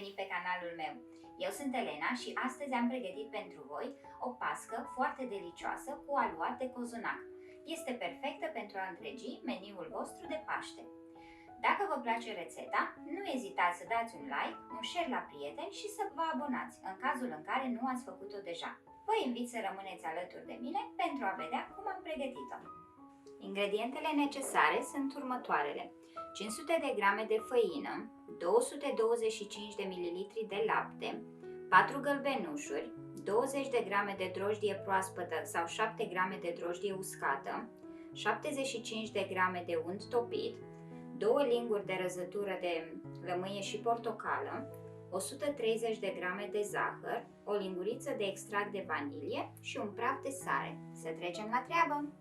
venit pe canalul meu! Eu sunt Elena și astăzi am pregătit pentru voi o pască foarte delicioasă cu aluat de cozonac. Este perfectă pentru a întregi meniul vostru de Paște. Dacă vă place rețeta, nu ezitați să dați un like, un share la prieteni și să vă abonați în cazul în care nu ați făcut-o deja. Vă invit să rămâneți alături de mine pentru a vedea cum am pregătit-o. Ingredientele necesare sunt următoarele: 500 de grame de făină, 225 de ml de lapte, 4 gălbenușuri, 20 de grame de drojdie proaspătă sau 7 grame de drojdie uscată, 75 de grame de unt topit, 2 linguri de răzătură de lămâie și portocală, 130 de grame de zahăr, o linguriță de extract de vanilie și un praf de sare. Să trecem la treabă!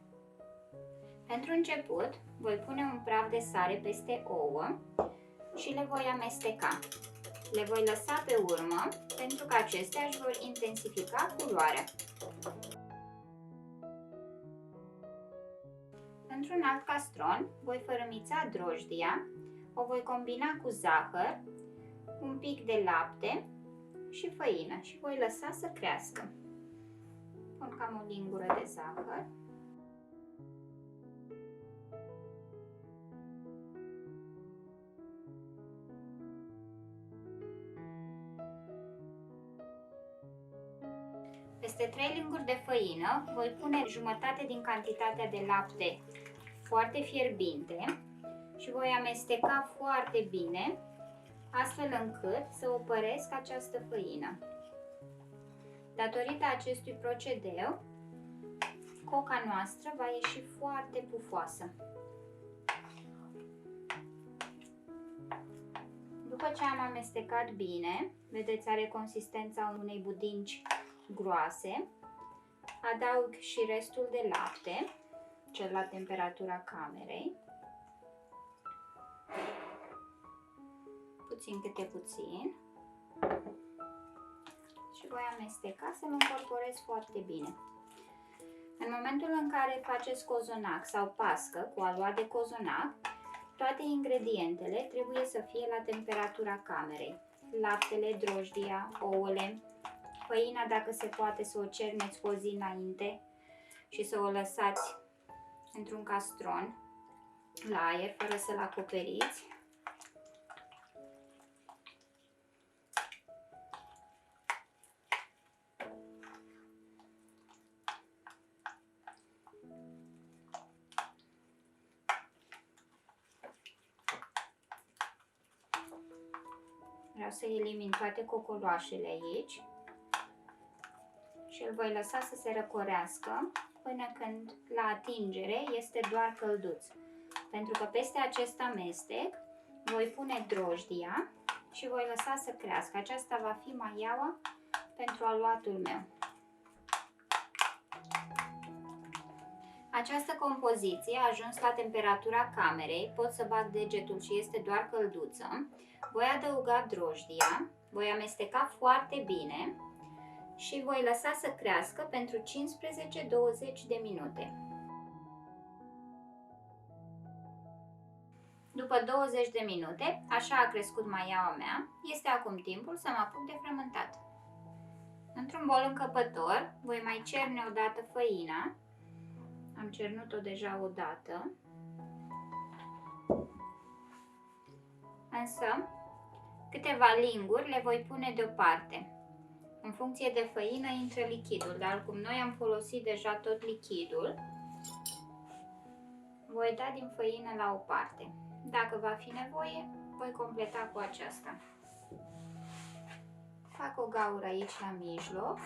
Pentru început, voi pune un praf de sare peste ouă și le voi amesteca. Le voi lăsa pe urmă pentru că acestea își vor intensifica culoarea. Într-un alt castron voi fărâmița drojdia, o voi combina cu zahăr, un pic de lapte și făină și voi lăsa să crească. Pun cam o lingură de zahăr. Peste 3 linguri de făină voi pune jumătate din cantitatea de lapte foarte fierbinte și voi amesteca foarte bine, astfel încât să opăresc această făină. Datorită acestui procedeu, coca noastră va ieși foarte pufoasă. După ce am amestecat bine, vedeți, are consistența unei budinci groase, adaug și restul de lapte, cel la temperatura camerei, puțin câte puțin, și voi amesteca să-l încorporez foarte bine. În momentul în care faceți cozonac sau pască cu aluat de cozonac, toate ingredientele trebuie să fie la temperatura camerei. Laptele, drojdia, ouăle, făina, dacă se poate, să o cerneți cu o zi înainte și să o lăsați într-un castron la aer, fără să-l acoperiți. Vreau să elimin toate cocoloașele aici și îl voi lăsa să se răcorească până când la atingere este doar călduț. Pentru că peste acest amestec voi pune drojdia și voi lăsa să crească. Aceasta va fi maiaua pentru aluatul meu. Această compoziție a ajuns la temperatura camerei, pot să bag degetul și este doar călduță. Voi adăuga drojdia, voi amesteca foarte bine și voi lăsa să crească pentru 15-20 de minute. După 20 de minute, așa a crescut maiaua mea, este acum timpul să mă apuc de frământat. Într-un bol încăpător voi mai cerne o dată făina. Am cernut-o deja o dată. Însă, câteva linguri le voi pune deoparte. În funcție de făină intră lichidul, dar cum noi am folosit deja tot lichidul, voi da din făină la o parte. Dacă va fi nevoie, voi completa cu aceasta. Fac o gaură aici la mijloc.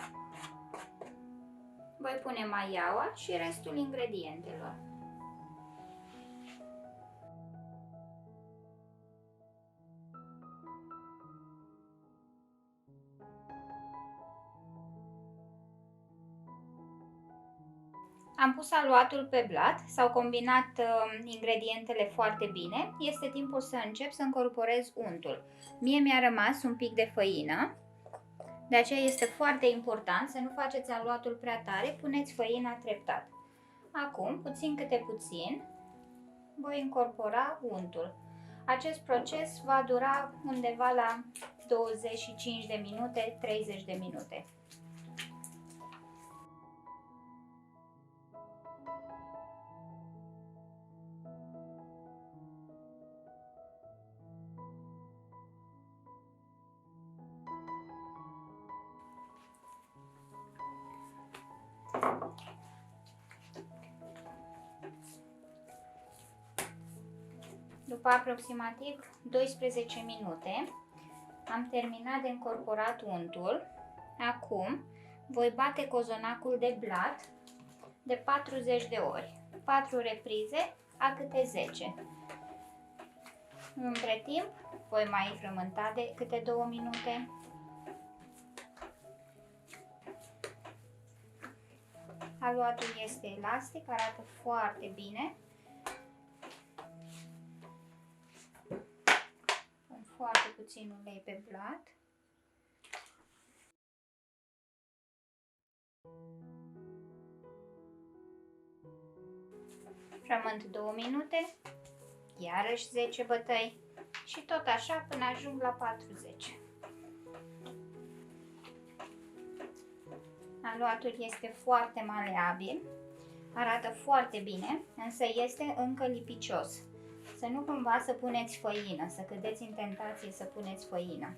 Voi pune maiaua și restul ingredientelor. Am pus aluatul pe blat, s-au combinat ingredientele foarte bine, este timpul să încep să încorporez untul. Mie mi-a rămas un pic de făină, de aceea este foarte important să nu faceți aluatul prea tare, puneți făina treptat. Acum, puțin câte puțin, voi incorpora untul. Acest proces va dura undeva la 25 de minute, 30 de minute. După aproximativ 12 minute, am terminat de încorporat untul. Acum voi bate cozonacul de blat de 40 de ori, 4 reprize a câte 10. Între timp, voi mai frământa de câte 2 minute. Aluatul este elastic, arată foarte bine. Pun foarte puțin ulei pe blat. Frământ 2 minute, iarăși 10 bătăi și tot așa până ajung la 40. Aluatul este foarte maleabil, arată foarte bine, însă este încă lipicios. Să nu cumva să puneți făină, să cădeți în tentație să puneți făină,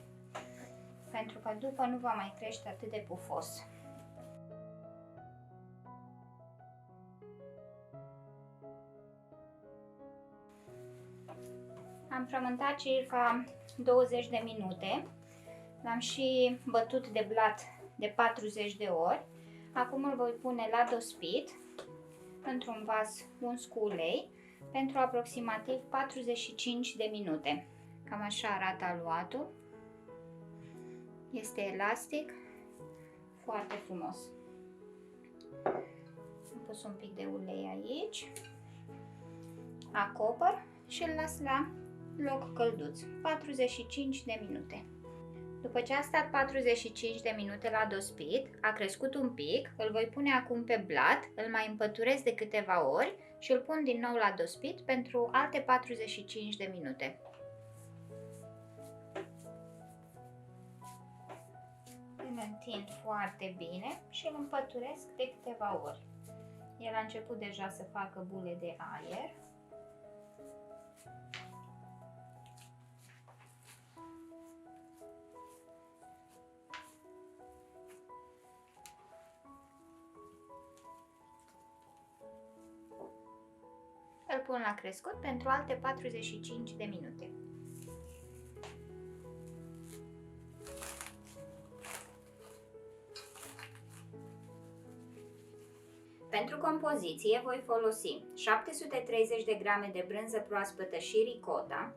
pentru că după nu va mai crește atât de pufos. Am frământat circa 20 de minute, l-am și bătut de blat de 40 de ori. Acum îl voi pune la dospit într-un vas uns cu ulei pentru aproximativ 45 de minute. Cam așa arată aluatul. Este elastic, foarte frumos. Am pus un pic de ulei aici, acopăr și îl las la loc călduț, 45 de minute. După ce a stat 45 de minute la dospit, a crescut un pic, îl voi pune acum pe blat, îl mai împăturez de câteva ori și îl pun din nou la dospit pentru alte 45 de minute. Îl întind foarte bine și îl împăturesc de câteva ori. El a început deja să facă bule de aer. Îl pun la crescut pentru alte 45 de minute. Pentru compoziție voi folosi 730 de grame de brânză proaspătă și ricota,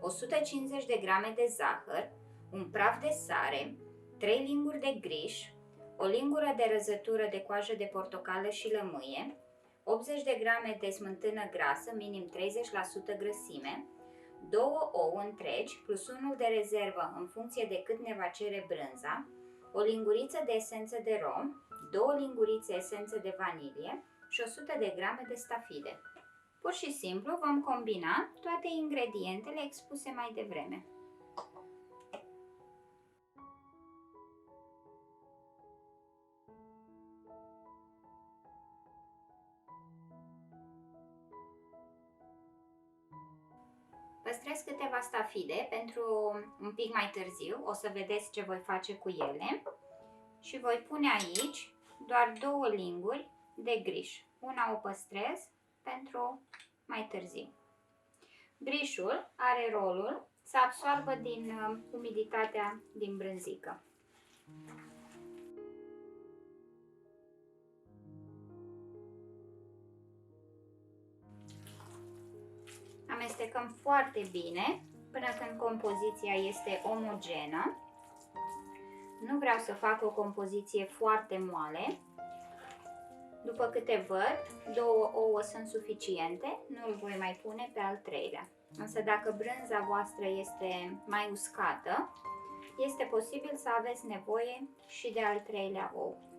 150 de grame de zahăr, un praf de sare, 3 linguri de griș, o lingură de răzătură de coajă de portocală și lămâie, 80 de grame de smântână grasă, minim 30% grăsime, 2 ouă întregi plus unul de rezervă în funcție de cât ne va cere brânza, o linguriță de esență de rom, 2 lingurițe esență de vanilie și 100 de grame de stafide. Pur și simplu vom combina toate ingredientele expuse mai devreme. Păstrez câteva stafide pentru un pic mai târziu, o să vedeți ce voi face cu ele. Și voi pune aici doar 2 linguri de griș. Una o păstrez pentru mai târziu. Grișul are rolul să absoarbă din umiditatea din brânzică. Amestecăm foarte bine până când compoziția este omogenă. Nu vreau să fac o compoziție foarte moale. După câte văd, 2 ouă sunt suficiente, nu îl voi mai pune pe al treilea. Însă dacă brânza voastră este mai uscată, este posibil să aveți nevoie și de al treilea ou.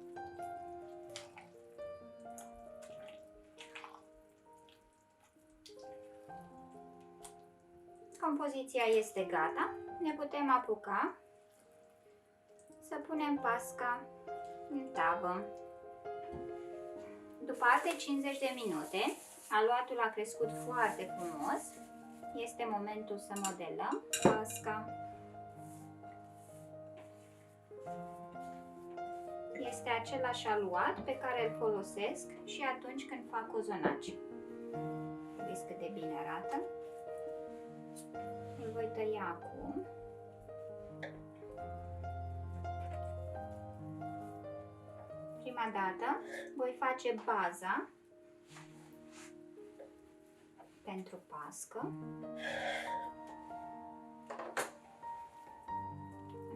Compoziția este gata. Ne putem apuca să punem pasca în tavă. După alte 50 de minute, aluatul a crescut foarte frumos. Este momentul să modelăm pasca. Este același aluat pe care îl folosesc și atunci când fac cozonaci. Vedeți cât de bine arată? Îl voi tăia acum. Prima dată voi face baza pentru pască.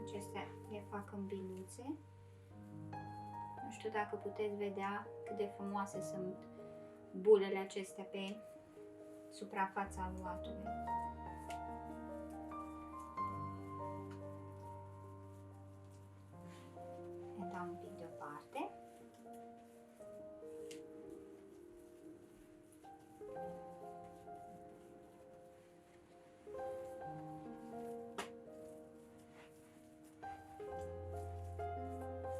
Acestea le fac în biluțe. Nu știu dacă puteți vedea cât de frumoase sunt bulele acestea pe suprafața aluatului. Le dau un pic deoparte.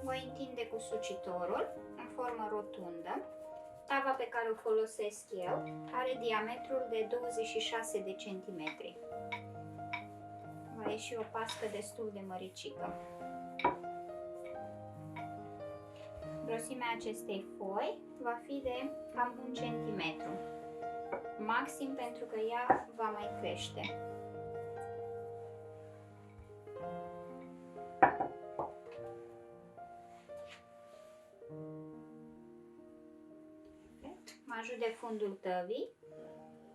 Voi întinde cu sucitorul în formă rotundă. Tava pe care o folosesc eu are diametrul de 26 de centimetri. Va ieși o pască destul de măricică. Grosimea acestei foi va fi de cam 1 centimetru, maxim, pentru că ea va mai crește. Mă ajut de fundul tăvii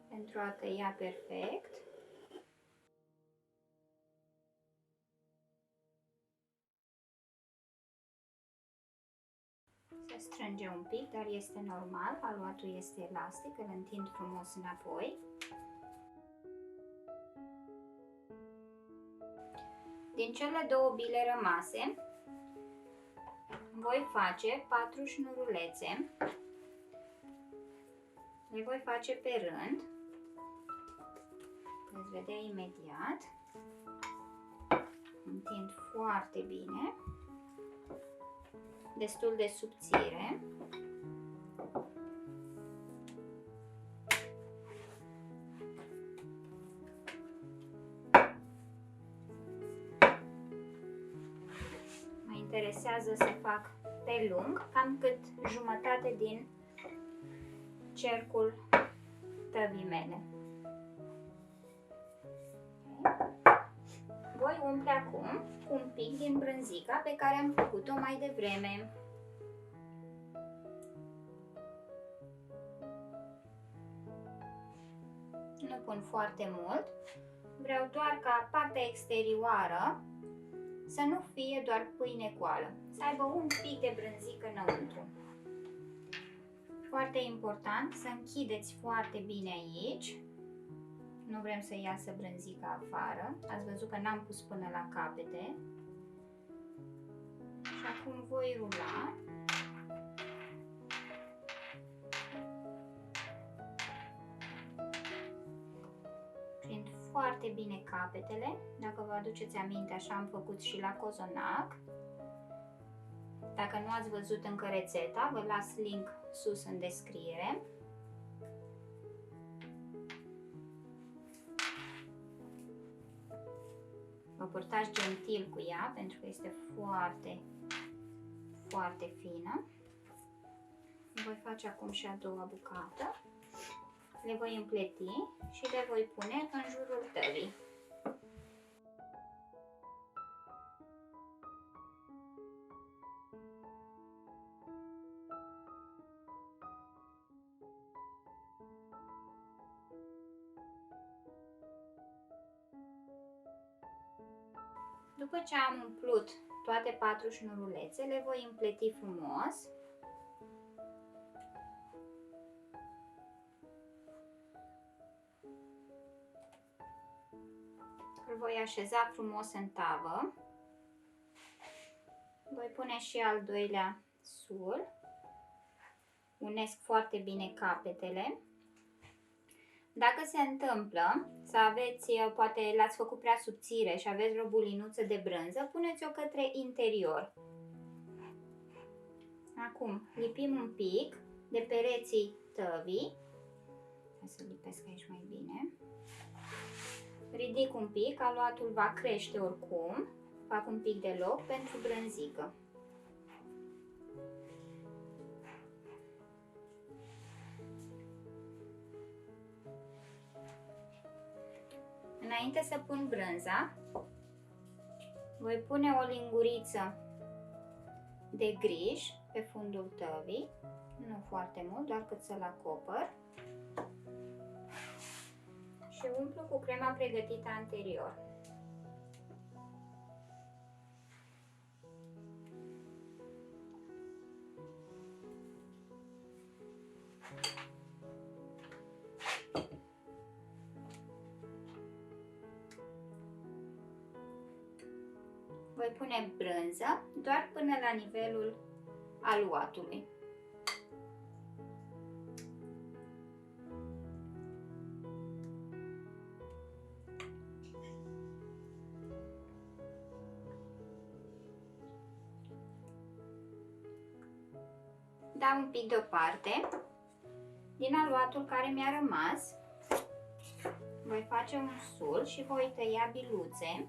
pentru a tăia perfect. Se strânge un pic, dar este normal, aluatul este elastic, îl întind frumos înapoi. Din cele două bile rămase, voi face 4 șnurulețe. Le voi face pe rând. Veți vedea imediat. Întind foarte bine. Destul de subțire. Mă interesează să fac pe lung, cam cât jumătate din cercul tăvii mele. Voi umple acum cu un pic din brânzica pe care am făcut-o mai devreme. Nu pun foarte mult, vreau doar ca partea exterioară să nu fie doar pâine goală, să aibă un pic de brânzică înăuntru. Foarte important să închideți foarte bine aici. Nu vrem să iasă brânzica afară. Ați văzut că n-am pus până la capete. Și acum voi rula. Prind foarte bine capetele. Dacă vă aduceți aminte, așa am făcut și la cozonac. Dacă nu ați văzut încă rețeta, vă las link sus în descriere. Vă purtați gentil cu ea pentru că este foarte, foarte fină. Voi face acum și a doua bucată. Le voi împleti și le voi pune în jurul tăvii. După ce am umplut toate 4 șnurulețe, le voi împleti frumos. Îl voi așeza frumos în tavă. Voi pune și al doilea sul. Unesc foarte bine capetele. Dacă se întâmplă să aveți, poate l-ați făcut prea subțire și aveți vreo bulinuță de brânză, puneți-o către interior. Acum lipim un pic de pereții tăvii. Hai să lipesc aici mai bine. Ridic un pic, aluatul va crește oricum. Fac un pic de loc pentru brânzică. Înainte să pun brânza, voi pune o linguriță de grij pe fundul tăvii, nu foarte mult, doar cât să-l acopăr, și umplu cu crema pregătită anterior. Voi pune brânză doar până la nivelul aluatului. Dau un pic deoparte. Din aluatul care mi-a rămas, voi face un sul și voi tăia biluțe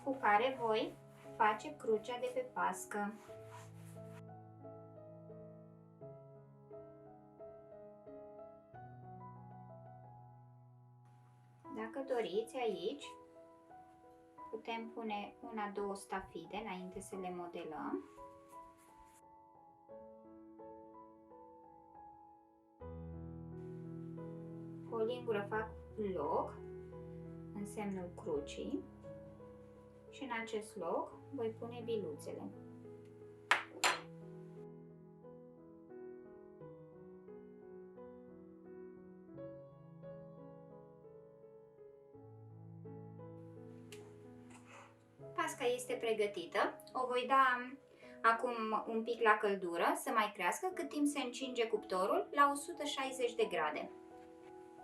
cu care voi face crucea de pe pască. Dacă doriți, aici putem pune una-două stafide înainte să le modelăm. Cu o lingură fac loc în semnul crucii și în acest loc voi pune biluțele. Pasca este pregătită. O voi da acum un pic la căldură să mai crească cât timp se încinge cuptorul la 160 de grade.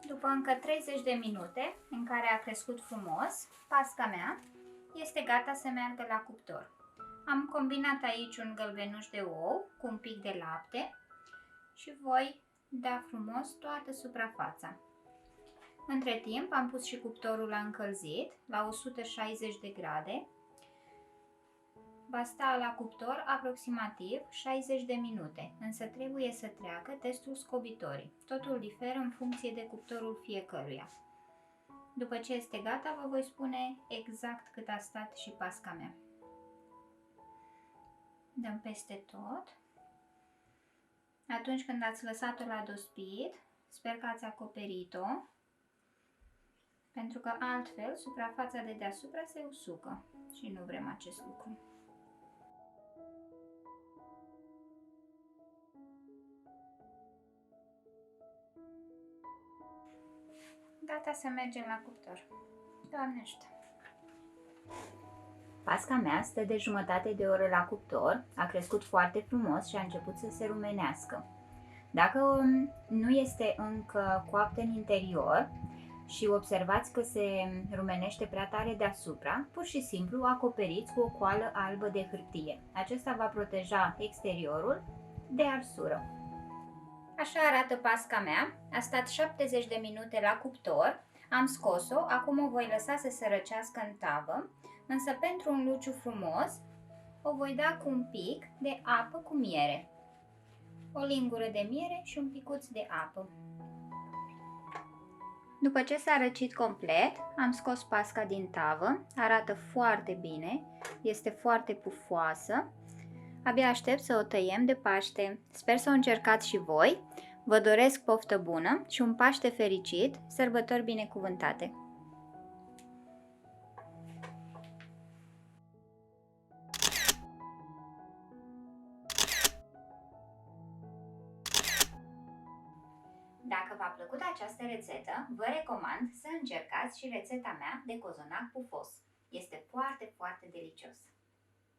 După încă 30 de minute în care a crescut frumos, pasca mea este gata să meargă la cuptor. Am combinat aici un gălbenuș de ou cu un pic de lapte și voi da frumos toată suprafața. Între timp am pus și cuptorul la încălzit la 160 de grade. Va sta la cuptor aproximativ 60 de minute, însă trebuie să treacă testul scobitorii. Totul diferă în funcție de cuptorul fiecăruia. După ce este gata, vă voi spune exact cât a stat și pasca mea. Dăm peste tot. Atunci când ați lăsat-o la dospit, sper că ați acoperit-o, pentru că altfel suprafața de deasupra se usucă și nu vrem acest lucru. Gata să mergem la cuptor. Doamne ajută! Pasca mea stă de jumătate de oră la cuptor, a crescut foarte frumos și a început să se rumenească. Dacă nu este încă coaptă în interior și observați că se rumenește prea tare deasupra, pur și simplu acoperiți cu o coală albă de hârtie. Acesta va proteja exteriorul de arsură. Așa arată pasca mea, a stat 70 de minute la cuptor, am scos-o, acum o voi lăsa să se răcească în tavă, însă pentru un luciu frumos o voi da cu un pic de apă cu miere. O lingură de miere și un picuț de apă. După ce s-a răcit complet, am scos pasca din tavă, arată foarte bine, este foarte pufoasă. Abia aștept să o tăiem de Paște. Sper să o încercați și voi. Vă doresc poftă bună și un Paște fericit, sărbători binecuvântate! Dacă v-a plăcut această rețetă, vă recomand să încercați și rețeta mea de cozonac pufos. Este foarte, foarte delicios!